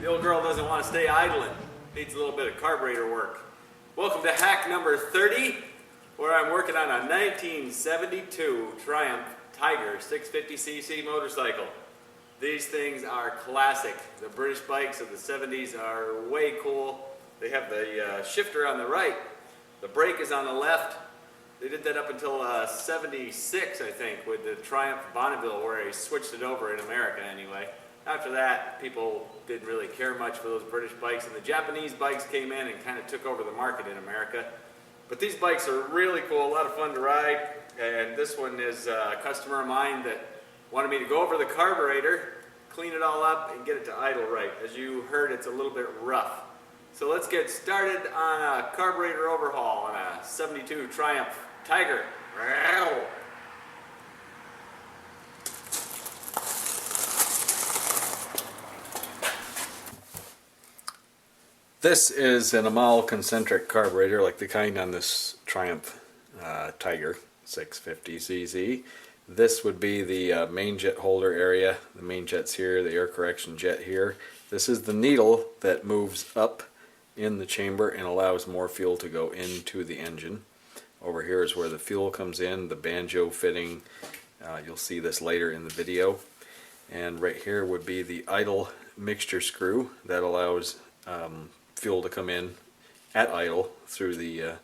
The old girl doesn't want to stay idling. Needs a little bit of carburetor work. Welcome to hack number 30, where I'm working on a 1972 Triumph Tiger 650cc motorcycle. These things are classic. The British bikes of the 70s are way cool. They have the shifter on the right. The brake is on the left. They did that up until 76, I think, with the Triumph Bonneville, where they switched it over in America anyway. After that, people didn't really care much for those British bikes, and the Japanese bikes came in and kind of took over the market in America. But these bikes are really cool, a lot of fun to ride, and this one is a customer of mine that wanted me to go over the carburetor, clean it all up, and get it to idle right. As you heard, it's a little bit rough. So let's get started on a carburetor overhaul on a 72 Triumph Tiger. This is an Amal concentric carburetor, like the kind on this Triumph Tiger 650cc. This would be the main jet holder area. The main jet's here, the air correction jet here. This is the needle that moves up in the chamber and allows more fuel to go into the engine. Over here is where the fuel comes in, the banjo fitting. You'll see this later in the video. And right here would be the idle mixture screw that allows fuel to come in at idle through the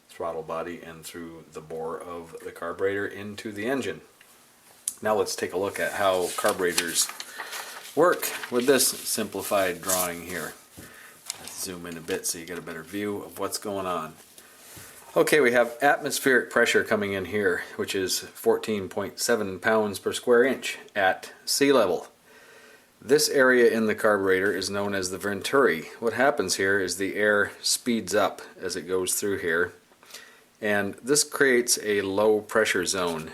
throttle body and through the bore of the carburetor into the engine. Now let's take a look at how carburetors work with this simplified drawing here. Let's zoom in a bit so you get a better view of what's going on. Okay, we have atmospheric pressure coming in here, which is 14.7 pounds per square inch at sea level. This area in the carburetor is known as the venturi. What happens here is the air speeds up as it goes through here, and this creates a low pressure zone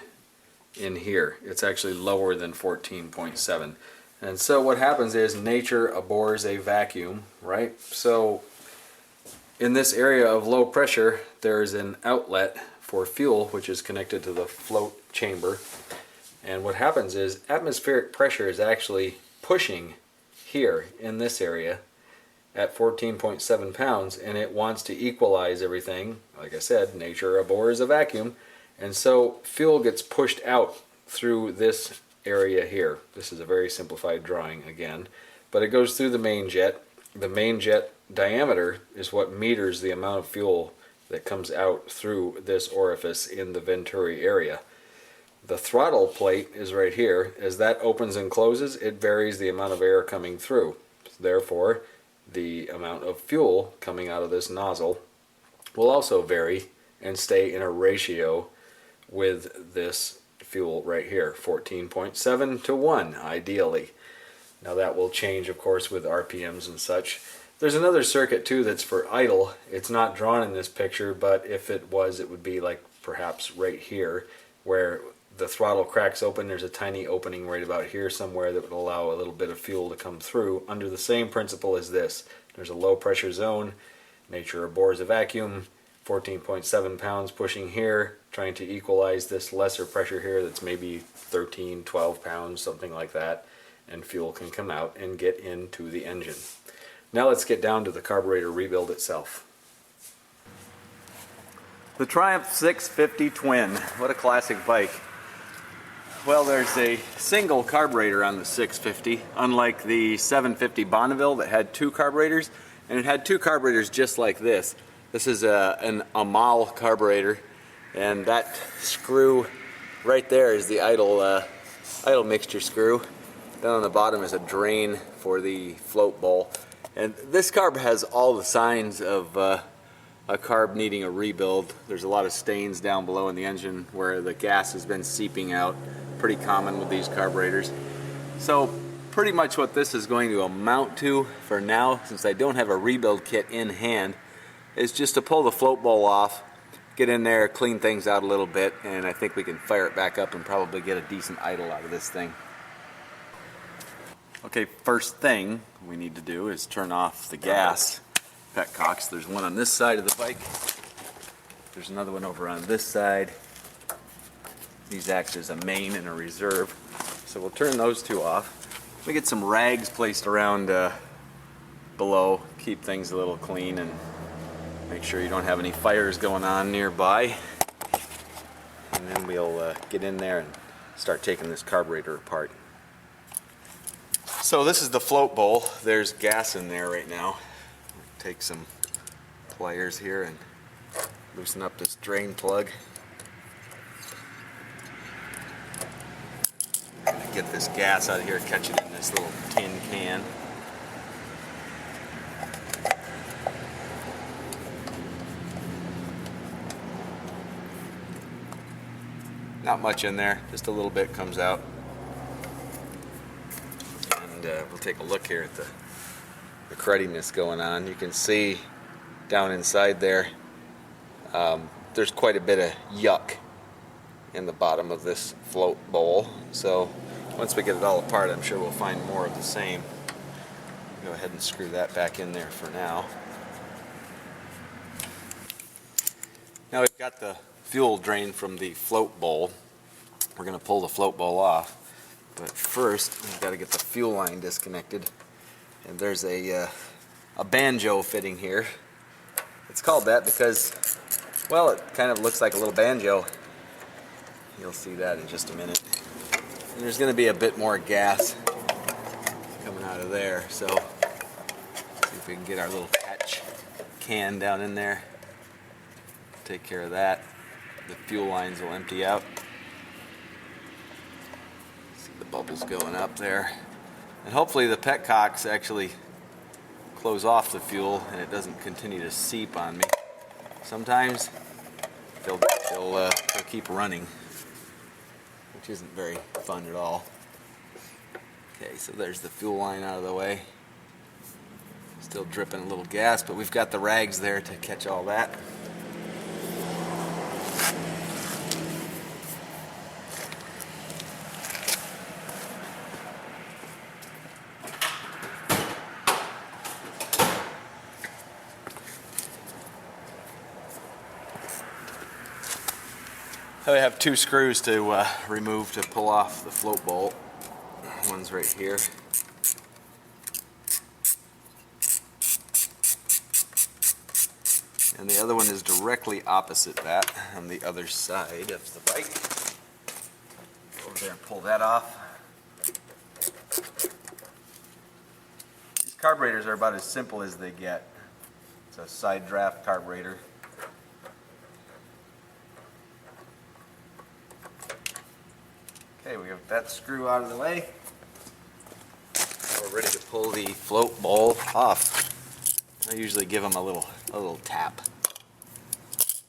in here. It's actually lower than 14.7. And so what happens is nature abhors a vacuum, right? So in this area of low pressure, there is an outlet for fuel which is connected to the float chamber. And what happens is atmospheric pressure is actually pushing here in this area at 14.7 pounds, and it wants to equalize everything. Like I said, nature abhors a vacuum, and so fuel gets pushed out through this area here. This is a very simplified drawing again, but it goes through the main jet. The main jet diameter is what meters the amount of fuel that comes out through this orifice in the venturi area. The throttle plate is right here. As that opens and closes, it varies the amount of air coming through. Therefore, the amount of fuel coming out of this nozzle will also vary and stay in a ratio with this fuel right here, 14.7 to 1 ideally. Now that will change, of course, with RPMs and such. There's another circuit too that's for idle. It's not drawn in this picture, but if it was, it would be like perhaps right here, where the throttle cracks open. There's a tiny opening right about here somewhere that would allow a little bit of fuel to come through under the same principle as this. There's a low pressure zone. Nature abhors a vacuum. 14.7 pounds pushing here, trying to equalize this lesser pressure here that's maybe 13, 12 pounds, something like that, and fuel can come out and get into the engine. Now let's get down to the carburetor rebuild itself. The Triumph 650 Twin, what a classic bike. Well, there's a single carburetor on the 650, unlike the 750 Bonneville that had two carburetors, and it had two carburetors just like this. This is an Amal carburetor, and that screw right there is the idle mixture screw. Down on the bottom is a drain for the float bowl. And this carb has all the signs of a carb needing a rebuild. There's a lot of stains down below in the engine where the gas has been seeping out. Pretty common with these carburetors. So pretty much what this is going to amount to for now, since I don't have a rebuild kit in hand, is just to pull the float bowl off, get in there, clean things out a little bit, and I think we can fire it back up and probably get a decent idle out of this thing. Okay, first thing we need to do is turn off the gas petcocks. There's one on this side of the bike. There's another one over on this side. These act as a main and a reserve. So we'll turn those two off. We get some rags placed around below, keep things a little clean and make sure you don't have any fires going on nearby. And then we'll get in there and start taking this carburetor apart. So this is the float bowl. There's gas in there right now. Take some pliers here and loosen up this drain plug. Get this gas out of here, catch it in this little tin can. Not much in there, just a little bit comes out. And we'll take a look here at the crudiness going on. You can see down inside there, there's quite a bit of yuck in the bottom of this float bowl. So once we get it all apart, I'm sure we'll find more of the same. Go ahead and screw that back in there for now. Now we've got the fuel drain from the float bowl. We're going to pull the float bowl off, but first we've got to get the fuel line disconnected. And there's a banjo fitting here. It's called that because, well, it kind of looks like a little banjo. You'll see that in just a minute. And there's going to be a bit more gas coming out of there, so see if we can get our little catch can down in there. Take care of that. The fuel lines will empty out. See the bubbles going up there. And hopefully the petcocks actually close off the fuel and it doesn't continue to seep on me. Sometimes they'll keep running, which isn't very fun at all. Okay, so there's the fuel line out of the way. Still dripping a little gas, but we've got the rags there to catch all that. I have two screws to remove to pull off the float bolt. One's right here. And the other one is directly opposite that on the other side of the bike. Go over there and pull that off. These carburetors are about as simple as they get. It's a side draft carburetor. Okay, we have that screw out of the way. Now we're ready to pull the float bowl off. I usually give them a little tap.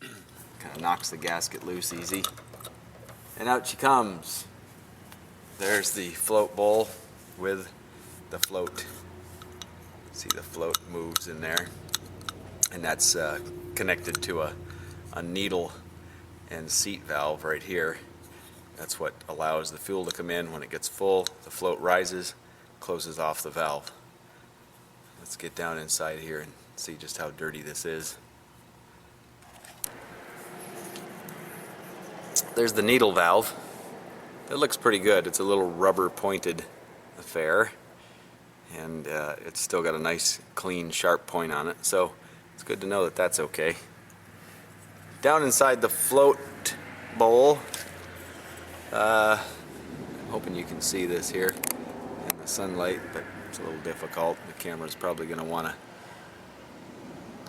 Kind of knocks the gasket loose easy. And out she comes. There's the float bowl with the float. See, the float moves in there. And that's connected to a needle and seat valve right here. That's what allows the fuel to come in. When it gets full, the float rises, closes off the valve. Let's get down inside here and see just how dirty this is. There's the needle valve. It looks pretty good. It's a little rubber pointed affair, and it's still got a nice clean sharp point on it, so it's good to know that that's okay. Down inside the float bowl, I'm hoping you can see this here in the sunlight, but it's a little difficult. The camera's probably going to want to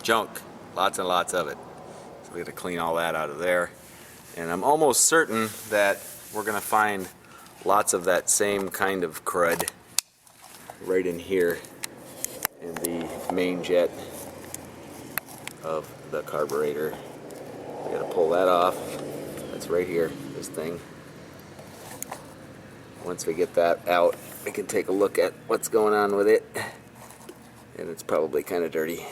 junk, lots and lots of it. So we got to clean all that out of there. And I'm almost certain that we're going to find lots of that same kind of crud right in here in the main jet of the carburetor. We got to pull that off. That's right here, this thing. Once we get that out, we can take a look at what's going on with it. And it's probably kind of dirty.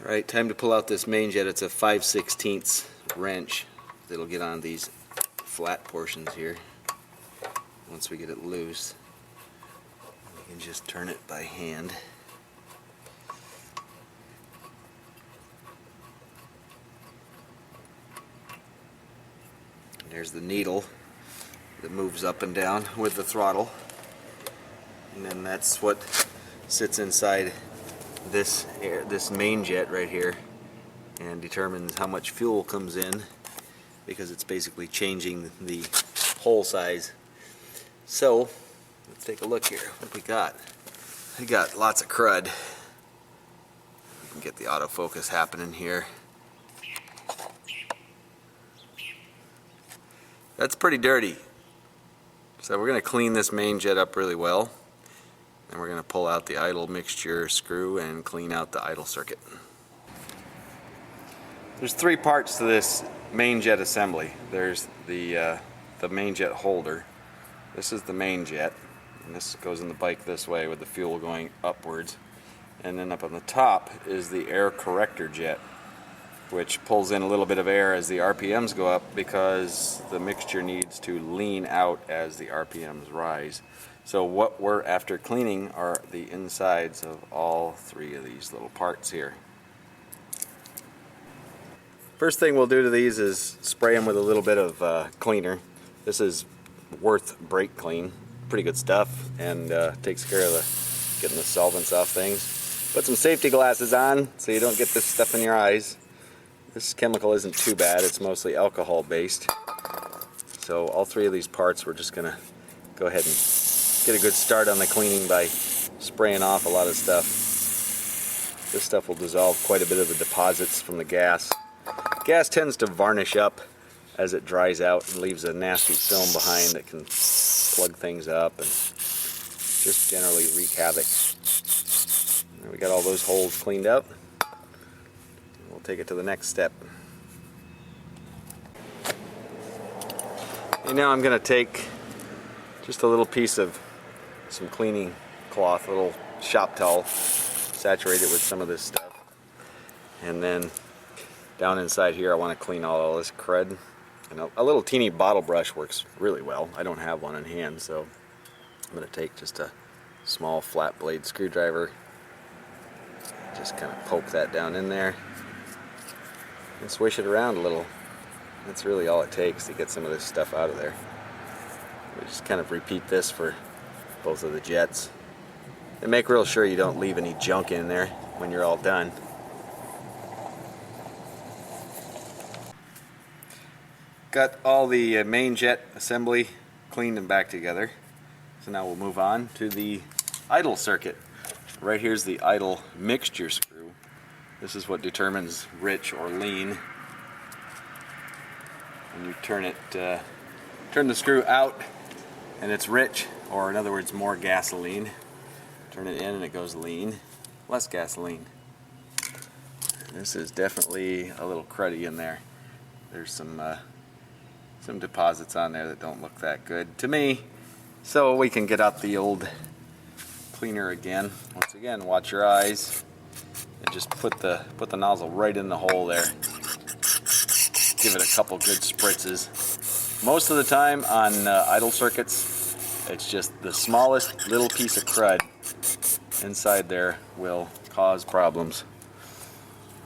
Alright, time to pull out this main jet. It's a 5/16 wrench that'll get on these flat portions here. Once we get it loose, we can just turn it by hand. There's the needle that moves up and down with the throttle. and then that's what sits inside this main jet right here and determines how much fuel comes in, because it's basically changing the hole size. So let's take a look here. What we got? We got lots of crud. We can get the autofocus happening here. That's pretty dirty. So we're going to clean this main jet up really well, and we're going to pull out the idle mixture screw and clean out the idle circuit. There's three parts to this main jet assembly. There's the main jet holder. This is the main jet, and this goes in the bike this way with the fuel going upwards. And then up on the top is the air corrector jet, which pulls in a little bit of air as the RPMs go up, because the mixture needs to lean out as the RPMs rise. So what we're after cleaning are the insides of all three of these little parts here. First thing we'll do to these is spray them with a little bit of cleaner. This is Worth Brake Clean. Pretty good stuff, and takes care of getting the solvents off things. Put some safety glasses on so you don't get this stuff in your eyes. This chemical isn't too bad, it's mostly alcohol based. So all three of these parts, we're just gonna go ahead and get a good start on the cleaning by spraying off a lot of stuff. This stuff will dissolve quite a bit of the deposits from the gas. Gas tends to varnish up as it dries out and leaves a nasty film behind that can plug things up and just generally wreak havoc. We got all those holes cleaned up. We'll take it to the next step. And now I'm going to take just a little piece of some cleaning cloth, a little shop towel, saturate it with some of this stuff, and then down inside here I want to clean all this crud. And a little teeny bottle brush works really well. I don't have one on hand, so I'm going to take just a small flat blade screwdriver, just kind of poke that down in there and swish it around a little. That's really all it takes to get some of this stuff out of there. We just kind of repeat this for both of the jets and make real sure you don't leave any junk in there when you're all done. Got all the main jet assembly cleaned and back together. So now we'll move on to the idle circuit. Right here's the idle mixture screw. This is what determines rich or lean. And you turn the screw out and it's rich, or in other words more gasoline. Turn it in and it goes lean, less gasoline. This is definitely a little cruddy in there. There's some deposits on there that don't look that good to me. So we can get out the old cleaner again. Once again, watch your eyes and just put the nozzle right in the hole there. Give it a couple good spritzes. Most of the time on idle circuits, it's just the smallest little piece of crud inside there will cause problems.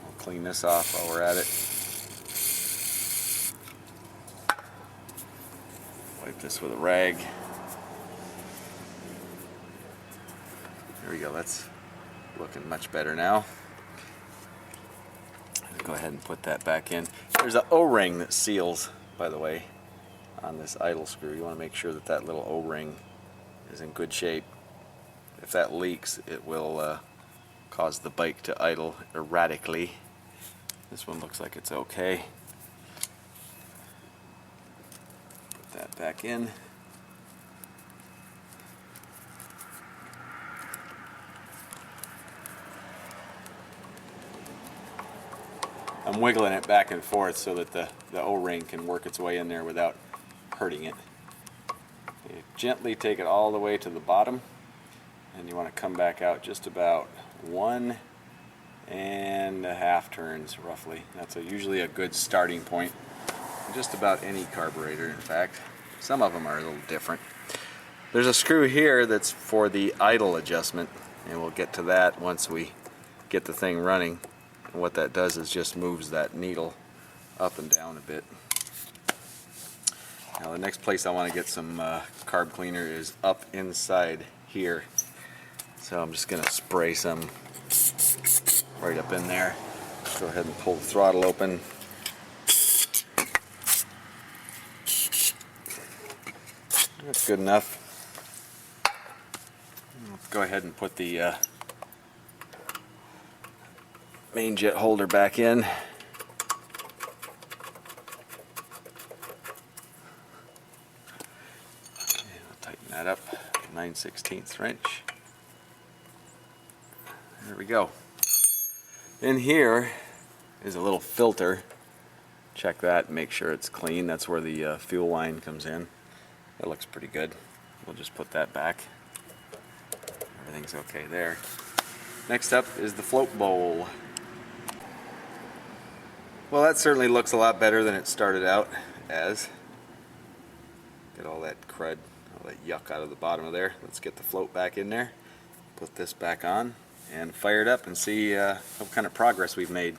We'll clean this off while we're at it. Wipe this with a rag. There we go, that's looking much better now. Go ahead and put that back in. There's an O-ring that seals, by the way, on this idle screw. You want to make sure that that little O-ring is in good shape. If that leaks, it will cause the bike to idle erratically. This one looks like it's okay. Put that back in. I'm wiggling it back and forth so that the O-ring can work its way in there without hurting it. You gently take it all the way to the bottom, and you want to come back out just about 1.5 turns roughly. That's usually a good starting point. Just about any carburetor, in fact. Some of them are a little different. There's a screw here that's for the idle adjustment, and we'll get to that once we get the thing running. And what that does is just moves that needle up and down a bit. Now the next place I want to get some carb cleaner is up inside here. So I'm just going to spray some right up in there. Go ahead and pull the throttle open. That's good enough. Let's go ahead and put the main jet holder back in. Okay, I'll tighten that up. 9/16 wrench. There we go. In here is a little filter. Check that, make sure it's clean. That's where the fuel line comes in. That looks pretty good. We'll just put that back. Everything's okay there. Next up is the float bowl. Well, that certainly looks a lot better than it started out as. Get all that crud, all that yuck out of the bottom of there. Let's get the float back in there. Put this back on and fire it up and see what kind of progress we've made.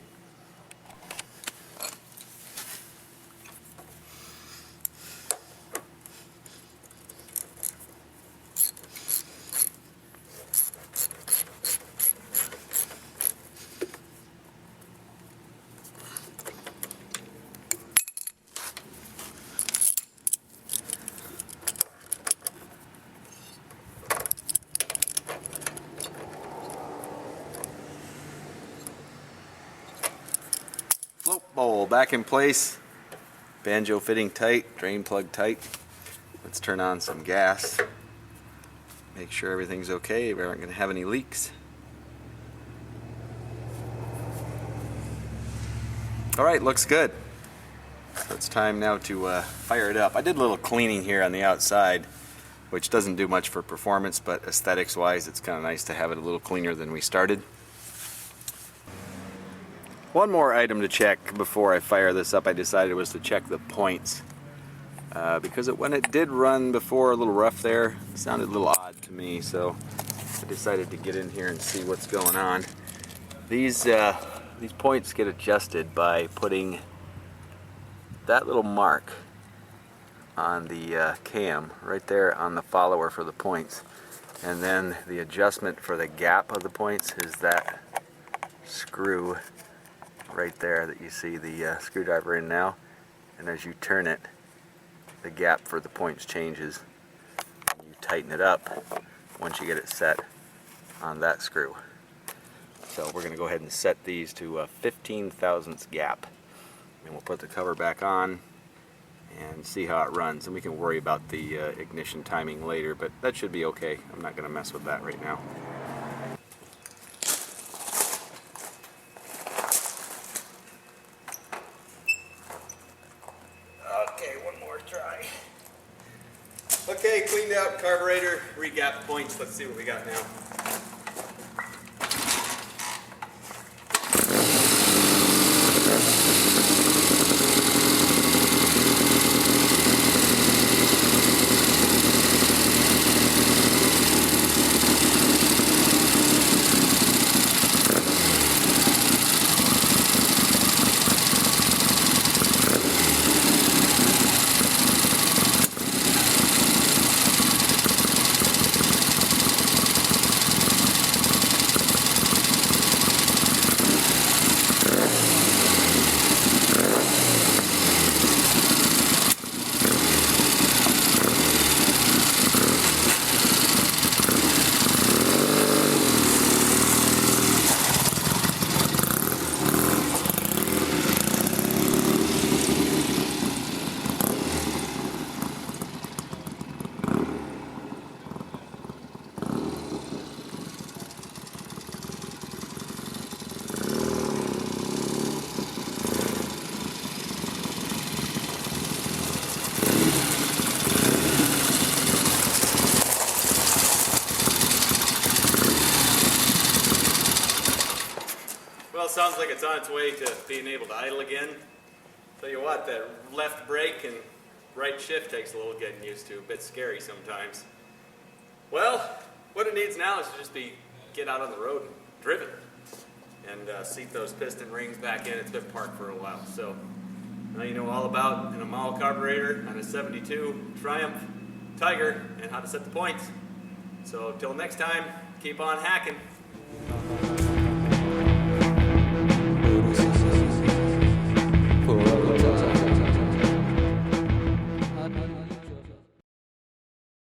Float bowl back in place, banjo fitting tight, drain plug tight. Let's turn on some gas, make sure everything's okay. We aren't going to have any leaks. Alright, looks good. So it's time now to fire it up. I did a little cleaning here on the outside, which doesn't do much for performance, but aesthetics wise it's kind of nice to have it a little cleaner than we started. One more item to check before I fire this up, I decided, was to check the points. Because when it did run before, a little rough there, it sounded a little odd to me, so I decided to get in here and see what's going on. These points get adjusted by putting that little mark on the cam right there on the follower for the points, and then the adjustment for the gap of the points is that screw right there that you see the screwdriver in now, and as you turn it, the gap for the points changes. You tighten it up once you get it set on that screw. So we're going to go ahead and set these to a 15 thousandths gap, and we'll put the cover back on and see how it runs, and we can worry about the ignition timing later, but that should be okay. I'm not going to mess with that right now. Okay, cleaned out carburetor, regapped points. Let's see what we got now. Well, sounds like it's on its way to being able to idle again. Tell you what, that left brake and right shift takes a little getting used to. A bit scary sometimes. Well, what it needs now is to just get out on the road and driven. And seat those piston rings back in. It's been parked for a while. So now you know all about an Amal carburetor on a 72 Triumph Tiger and how to set the points. So till next time, Keep on hacking.